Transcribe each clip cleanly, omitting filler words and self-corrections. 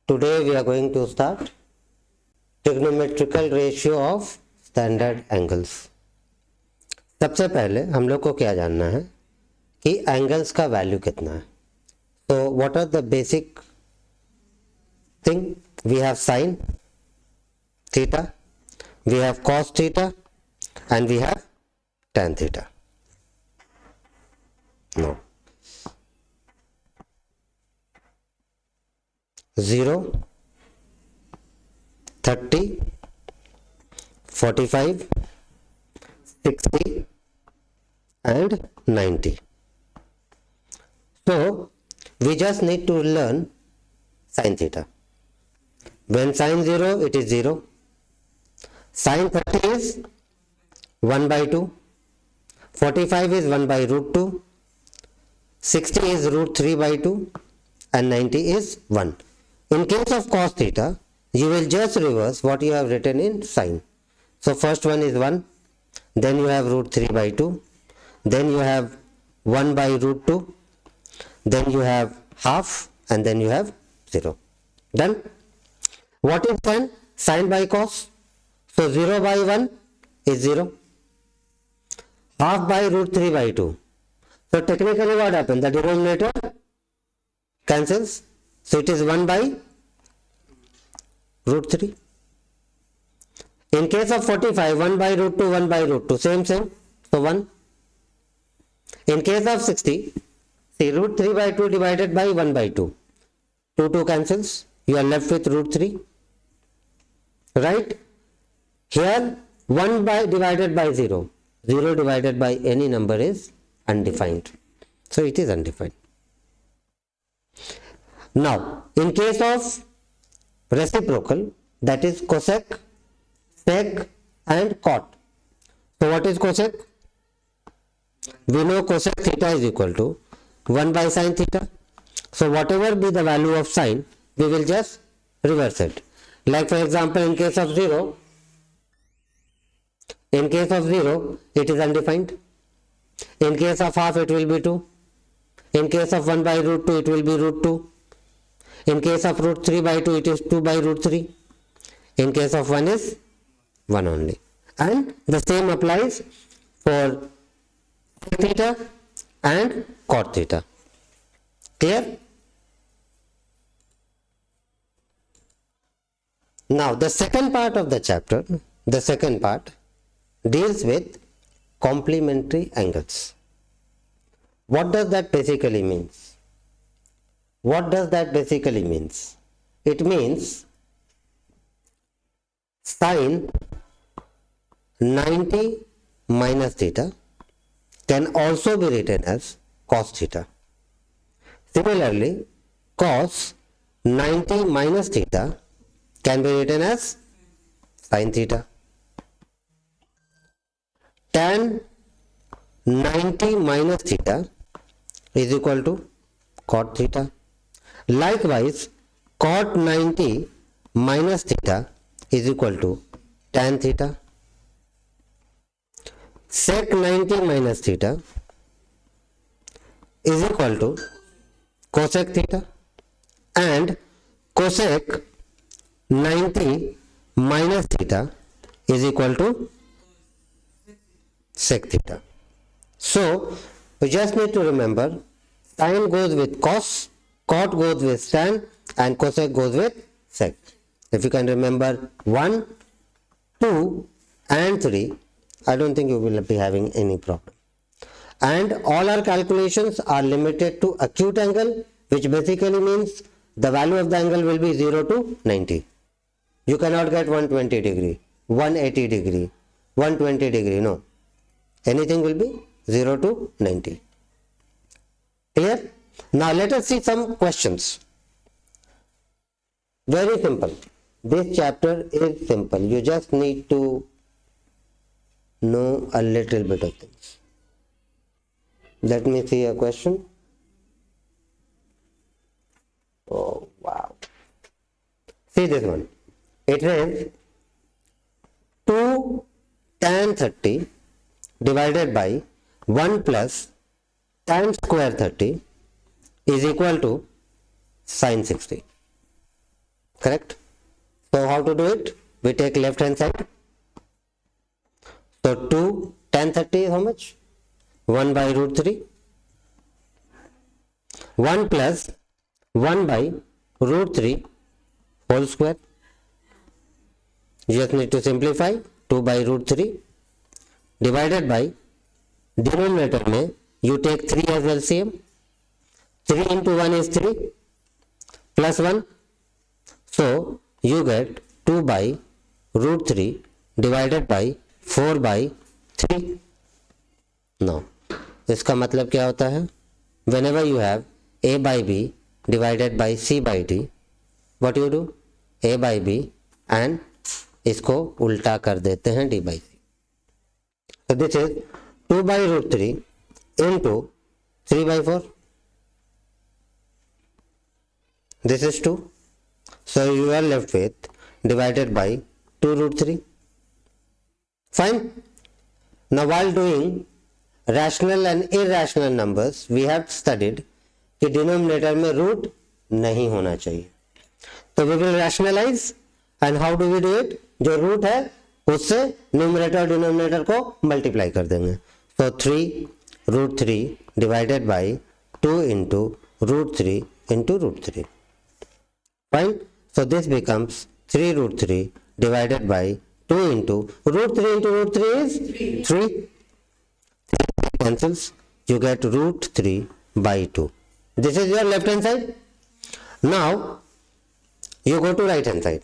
Today we are going to start trigonometrical ratio of standard angles. सबसे पहले हम लोग को क्या जानना है कि एंगल्स का वैल्यू कितना है. So what are the basic thing? We have sin theta, we have cos theta, and we have tan theta. No. 0, 30, 45, 60 and 90. So we just need to learn sin theta. When sin 0, it is 0. Sin 30 is 1 by 2. 45 is 1 by root 2. 60 is root 3 by 2. And 90 is 1. In case of cos theta, you will just reverse what you have written in sin. So first one is 1, then you have root 3 by 2, then you have 1 by root 2, then you have half, and then you have 0. Done? What is sin? Sin by cos. So 0 by 1 is 0. Half by root 3 by 2. So technically what happens? The denominator cancels. So it is 1 by root 3. In case of 45, 1 by root 2, 1 by root 2. Same. So 1. In case of 60, see root 3 by 2 divided by 1 by 2. 2 cancels. You are left with root 3. Right? Here 1 by divided by 0. 0 divided by any number is undefined. So it is undefined. Now, in case of reciprocal, that is cosec, sec and cot. So what is cosec? We know cosec theta is equal to 1 by sin theta. So whatever be the value of sin, we will just reverse it. Like for example, in case of 0, it is undefined. In case of half, it will be 2. In case of 1 by root 2, it will be root 2. In case of root 3 by 2, it is 2 by root 3. In case of 1 is 1 only. And the same applies for theta and cot theta. Clear? Now the second part of the chapter, deals with complementary angles. What does that basically mean? It means sin 90 minus theta can also be written as cos theta. Similarly, cos 90 minus theta can be written as sin theta. Tan 90 minus theta is equal to cot theta. Likewise, cot 90 minus theta is equal to tan theta. Sec 90 minus theta is equal to cosec theta, and cosec 90 minus theta is equal to sec theta. So we just need to remember sin goes with cos, cot goes with tan, and cosec goes with sec. If you can remember 1, 2 and 3, I don't think you will be having any problem. And all our calculations are limited to acute angle, which basically means the value of the angle will be 0 to 90. You cannot get 120 degree, 180 degree, 120 degree, no. Anything will be 0 to 90. Clear? Now let us see some questions. Very simple. This chapter is simple. You just need to know a little bit of things. Let me see a question. Oh, wow. See this one. It is 2 tan 30 divided by 1 plus tan square 30 is equal to sin 60. correct? So how to do it? We take left hand side. So 2 tan 30 is how much? 1 by root 3. 1 plus 1 by root 3 whole square. You just need to simplify. 2 by root 3 divided by denominator में you take 3 as LCM. 3 into 1 is 3 plus 1. So you get 2 by root 3 divided by 4 by 3. Now इसका मतलब क्या होता है? Whenever you have a by b divided by c by d, what you do? a by b and इसको उल्टा कर देते हैं d by c. So this is 2 by root 3 into 3 by 4. This is 2. So you are left with divided by 2 root 3. Fine. Now while doing rational and irrational numbers, we have studied कि denominator में root नहीं होना चाहिए. तो we will rationalize and how do we do it? जो root है उससे numerator और denominator को multiply कर देंगे. So 3 root 3 divided by 2 into root 3 into root 3. Fine. So this becomes 3 root 3 divided by 2 into root 3 is 3. Cancels. You get root 3 by 2. This is your left hand side. Now you go to right hand side.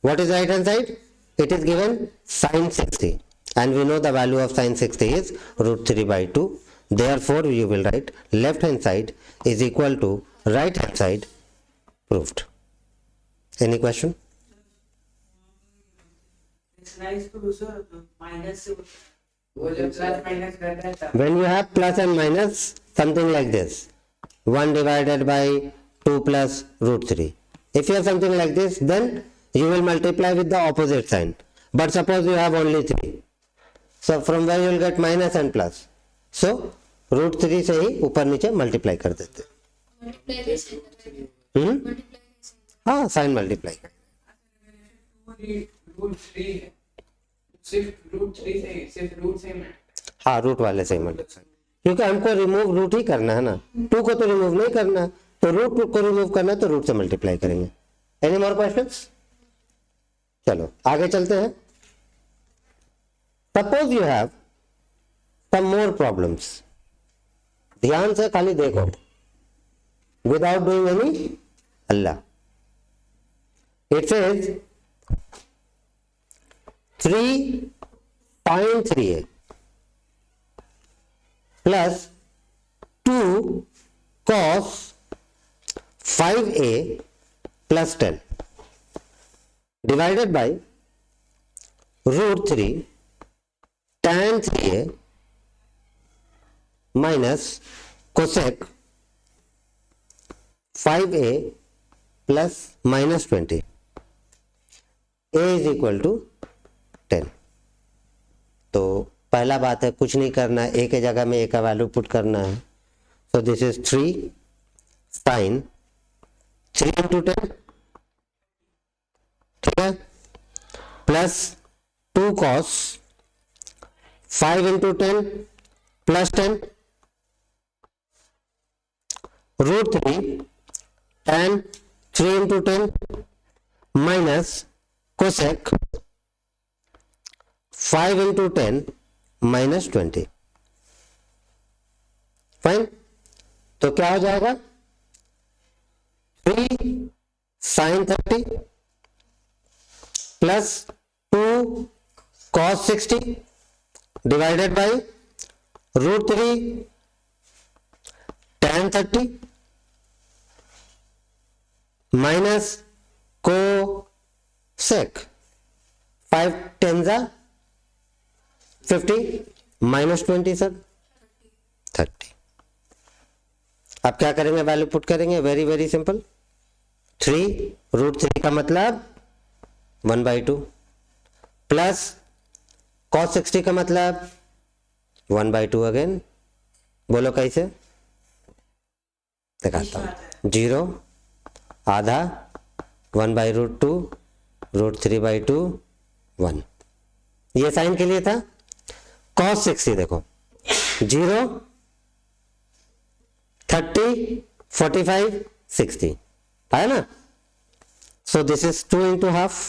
What is right hand side? It is given sin 60 and we know the value of sin 60 is root 3 by 2. Therefore you will write left hand side is equal to right hand side. Proved. Any question? It's nice to do sir. Minus वो जब plus minus करता है तब When you have plus and minus, something like this. 1 divided by 2 plus root 3. If you have something like this, then you will multiply with the opposite sign. But suppose you have only 3. So from where you will get minus and plus. So root 3 से ही ऊपर नीचे multiply कर देते. हाँ sign multiply. Root 3 सिर्फ root 3 से सिर्फ root से हाँ रूट वाले से ही मल्टीप्लाई, क्योंकि हमको रिमूव रूट ही करना है ना. 2 को तो रिमूव नहीं करना, तो रूट को रिमूव करना तो रूट से मल्टीप्लाई करेंगे. Any more questions? चलो आगे चलते हैं. Suppose you have some more problems. ध्यान से खाली देखो विदाउट डूइंग एनी अल्लाह. It says 3 sin 3a plus 2 cos 5a plus 10 divided by root 3 tan 3a minus cosec 5a plus minus 20. a is equal to 10. तो पहला बात है कुछ नहीं करना है, a के जगह में a का वैल्यू पुट करना है. So this is 3 sin 3 into 10, ठीक है, plus 2 cos 5 into 10 plus 10 root 3 tan 3 into 10 minus cosec 5 into 10 minus 20. Fine. तो क्या हो जाएगा? 3 sin 30 plus 2 cos 60 divided by root 3 tan 30 minus cosec 5 10 50 minus 20 सर 30. अब क्या करेंगे? वैल्यू पुट करेंगे. Very very simple. 3 रूट 3 का मतलब 1/2 प्लस cos 60 का मतलब 1/2 अगेन. बोलो कैसे? दिखाता हूं. 0 आधा 1/√2 √3/2 1। ये साइन के लिए था। cos 60 देखो 0 30 45 60 है ना। So this is 2 into half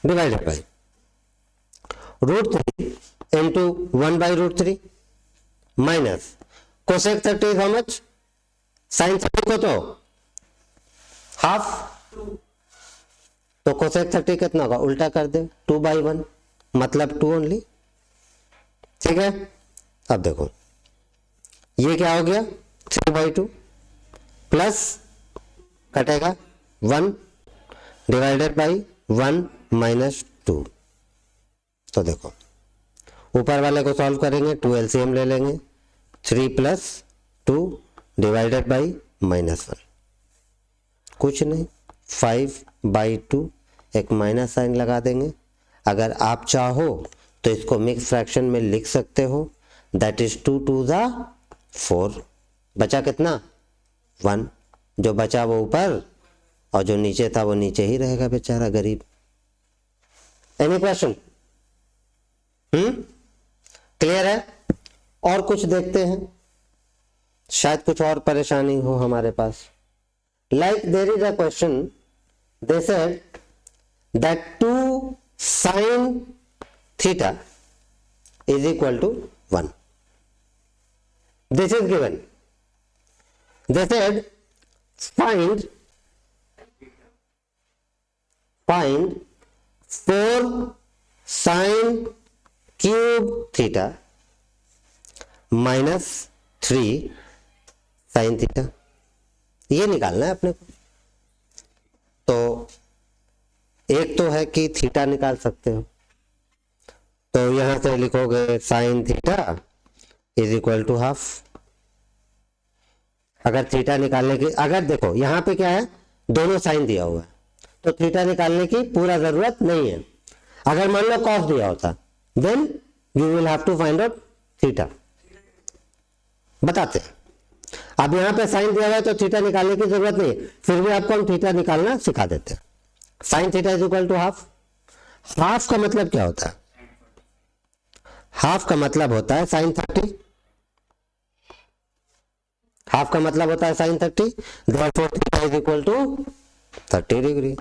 divided by √3 into 1/√3 minus cosec 30 is how much? sin 30 को तो हाफ, तो cosec 30 कितना होगा, उल्टा कर दे 2/1 मतलब 2 ओनली। ठीक है, अब देखो ये क्या हो गया 3/2 प्लस कटेगा 1 डिवाइडेड बाई 1 माइनस 2। तो देखो ऊपर वाले को सॉल्व करेंगे, 2 एलसीएम ले लेंगे, 3 + 2 डिवाइडेड बाई -1 कुछ नहीं 5/2 एक माइनस साइन लगा देंगे। अगर आप चाहो तो इसको मिक्स फ्रैक्शन में लिख सकते हो, दैट इज 2 2 ज़ा 4, बचा कितना 1, जो बचा वो ऊपर और जो नीचे था वो नीचे ही रहेगा बेचारा गरीब। Any question? क्लियर है? और कुछ देखते हैं, शायद कुछ और परेशानी हो हमारे पास। Like there is a question, they said that 2 sin theta is equal to 1. This is given. They said find 4 sin cube theta minus 3 sin theta, ये निकालना है अपने को। तो एक तो है कि थीटा निकाल सकते हो, तो यहां से लिखोगे sin theta is equal to half. अगर थीटा निकालने की, अगर देखो यहां पे क्या है दोनों साइन दिया हुआ है, तो थीटा निकालने की पूरा जरूरत नहीं है। अगर मान लो कॉस दिया होता then you will have to find out theta. बताते हैं, अब यहां पे साइन दिया हुआ है तो थीटा निकालने की जरूरत नहीं है, फिर भी आपको हम थीटा निकालना सिखा देते हैं। Sine theta is equal to half. Half का मतलब क्या होता है? हाफ का मतलब होता है साइन 30। हाफ का मतलब होता है sine 30, therefore theta is equal to 30 degree.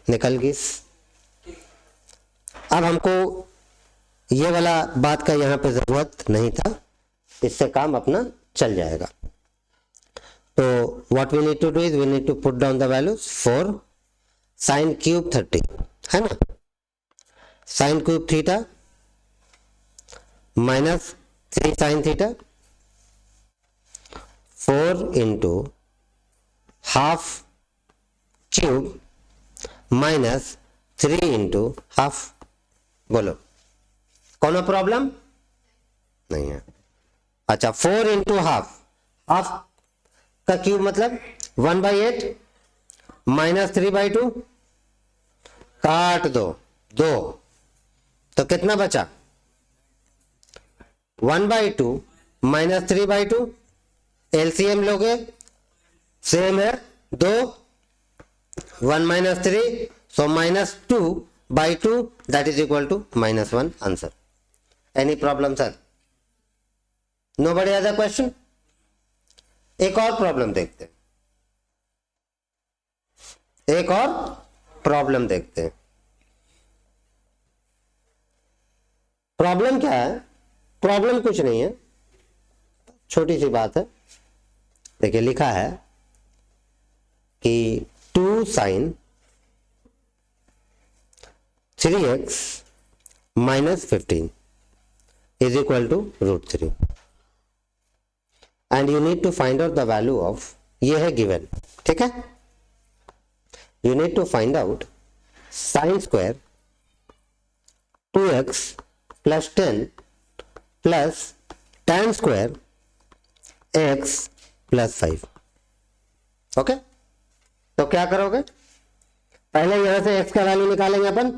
निकल गई। अब हमको ये वाला बात का यहां पे जरूरत नहीं था, इससे काम अपना चल जाएगा। तो what we need to do is we need to put down the values for sine cube 30 है ना। Sine cube theta minus 3 sine theta 4 into half cube minus 3 into half. बोलो कौन प्रॉब्लम नहीं है? अच्छा 4 इंटू हाफ, हाफ का cube मतलब 1/8 minus 3/2 काट दो 2, तो कितना बचा 1/2 माइनस 3/2। एलसीएम लोगे सेम है 2, 1 minus 3, so -2/2 that is equal to -1 answer. Any problem sir? Nobody has a question? एक और प्रॉब्लम देखते हैं, एक और प्रॉब्लम देखते हैं। प्रॉब्लम क्या है? प्रॉब्लम कुछ नहीं है, छोटी सी बात है। देखिए लिखा है कि 2 sin 3x minus 15 is equal to √3 and you need to find out the value of, ये है given, ठीक है। You need to find out sin square 2x plus 10 plus tan square x plus 5। Okay, तो क्या करोगे? पहले यहां से x का वैल्यू निकालेंगे अपन।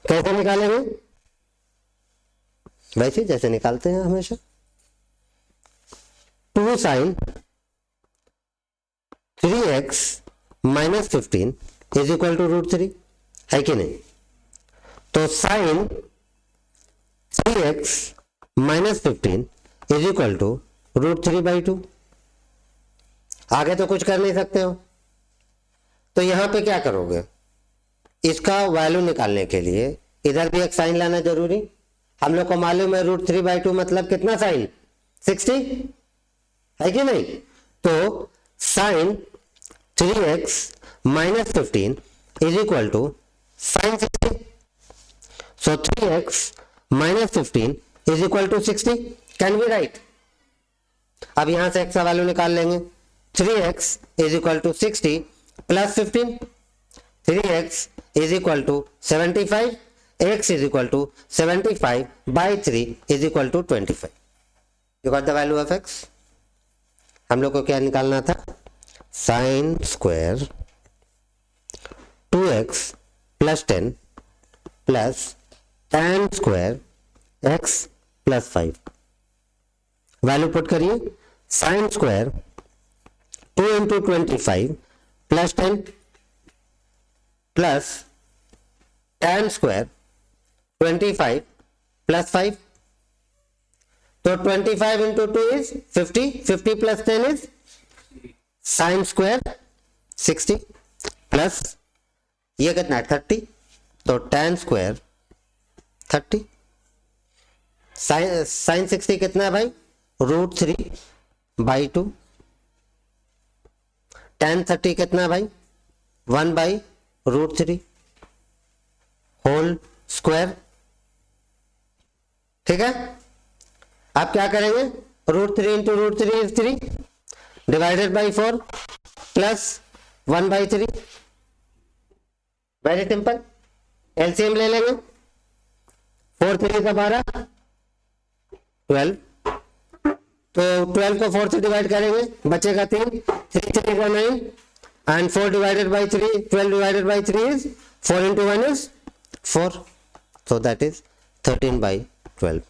कैसे निकालेंगे? वैसे जैसे निकालते हैं हमेशा। 2 sin 3x 3x minus 15 is equal to √3, है कि नहीं? तो sine 3x minus 15 is equal to √3/2। आगे तो कुछ कर नहीं सकते हो, तो यहां पे क्या करोगे? इसका वैल्यू निकालने के लिए इधर भी एक साइन लाना जरूरी। हम लोग को मालूम है √3/2 मतलब कितना साइन 60, है कि नहीं? तो sine 3x minus 15 is equal to sine 60। So 3x minus 15 is equal to 60 can be right. अब यहां से x का वैल्यू निकाल लेंगे। 3x is equal to 60 plus 15, 3x is equal to 75, x is equal to 75 by 3 is equal to 25। You got the value of x। हम लोग को क्या निकालना था? Sine square 2x plus 10 plus tan square x plus 5। Value put करिए। Sine square 2 into 25 plus 10 plus tan square 25 plus 5। तो 25 into 2 is 50, 50 plus 10 is sine square 60 plus ये कितना 30, तो tan स्क्वायर 30। साइन 60 कितना है भाई? √3/2। tan 30 कितना है भाई? 1/√3 होल स्क्वायर। ठीक है, आप क्या करेंगे? √3 into √3 is 3 divided by 4 plus 1/3। Very simple. LCM ले लेंगे। 4 3 का 12, 12। तो 12 को 4 से डिवाइड करेंगे, बचेगा 3, 3 3 का 9 and 4 divided by 3, 12 divided by 3 is 4 into 1 is 4, so that is 13/12।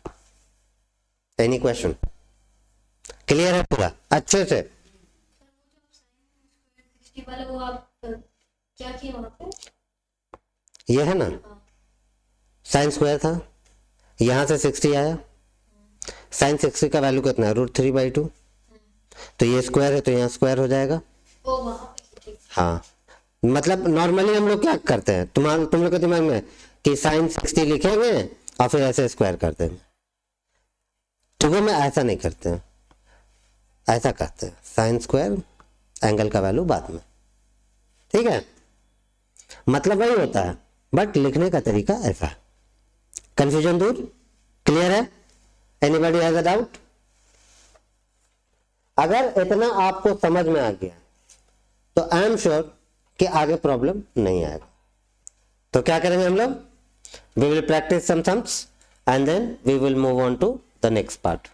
Any question? Clear है पूरा अच्छे से? 60 वाला वो आप क्या किए वहां पे? ये है ना, साइन स्क्वायर था, यहां से 60 आया। साइन 60 का वैल्यू कितना है? √3/2। तो ये स्क्वायर है तो यहाँ स्क्वायर हो जाएगा। वो वहां पे ठीक। हाँ, मतलब नॉर्मली हम लोग क्या करते हैं, तुम लोग के दिमाग में कि साइन 60 लिखेंगे और फिर ऐसे स्क्वायर कर देंगे। ट्रिगो में ऐसा नहीं करते हैं, ऐसा करते हैं साइन स्क्वायर एंगल का वैल्यू बाद में। ठीक है, मतलब वही होता है बट लिखने का तरीका ऐसा है। कंफ्यूजन दूर? क्लियर है? Anybody has a doubt? अगर इतना आपको समझ में आ गया तो आई एम श्योर कि आगे प्रॉब्लम नहीं आएगा। तो क्या करेंगे हम लोग? We will practice some sums and then we will move on to the next part.